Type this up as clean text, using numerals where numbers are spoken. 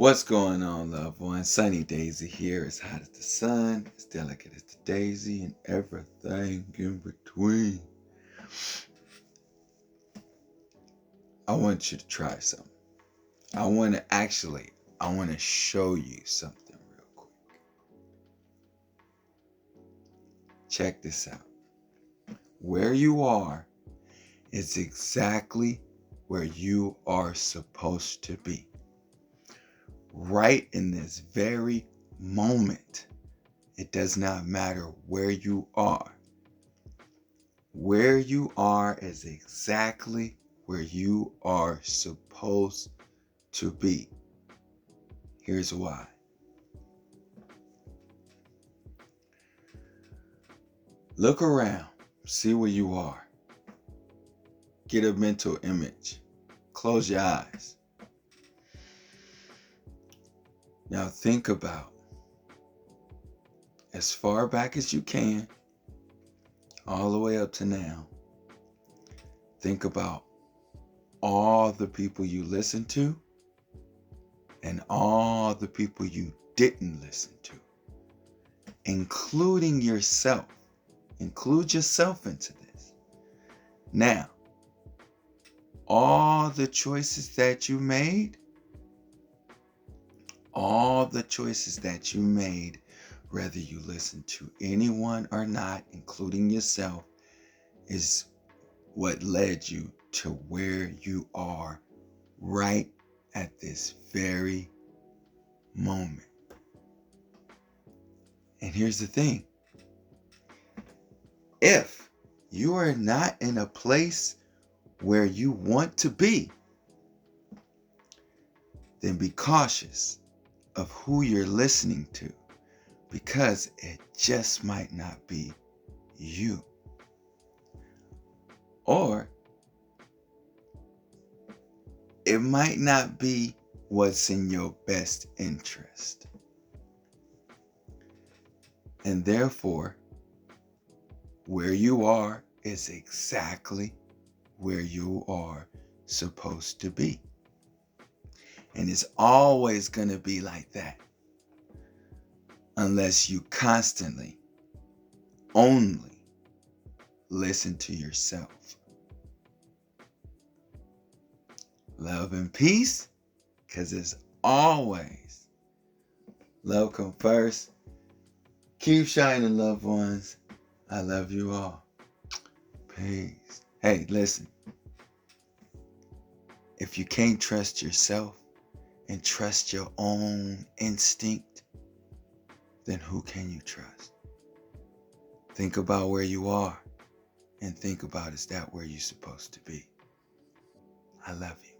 What's going on, loved one? Sunny Daisy here. As hot as the sun, as delicate as the daisy, and everything in between. I want you to try something. I want to show you something real quick. Check this out. Where you are is exactly where you are supposed to be. Right in this very moment. It does not matter where you are. Where you are is exactly where you are supposed to be. Here's why. Look around. See where you are. Get a mental image. Close your eyes. Now think about, as far back as you can, all the way up to now, think about all the people you listened to and all the people you didn't listen to, including yourself. Include yourself into this. Now, all the choices that you made, whether you listen to anyone or not, including yourself, is what led you to where you are right at this very moment. And here's the thing. If you are not in a place where you want to be, then be cautious of who you're listening to, because it just might not be you. Or it might not be what's in your best interest. And therefore, where you are is exactly where you are supposed to be. And it's always going to be like that, unless you constantly only listen to yourself. Love and peace, because it's always love come first. Keep shining, loved ones. I love you all. Peace. Hey, listen. If you can't trust yourself and trust your own instinct, then who can you trust? Think about where you are and think about, is that where you're supposed to be? I love you.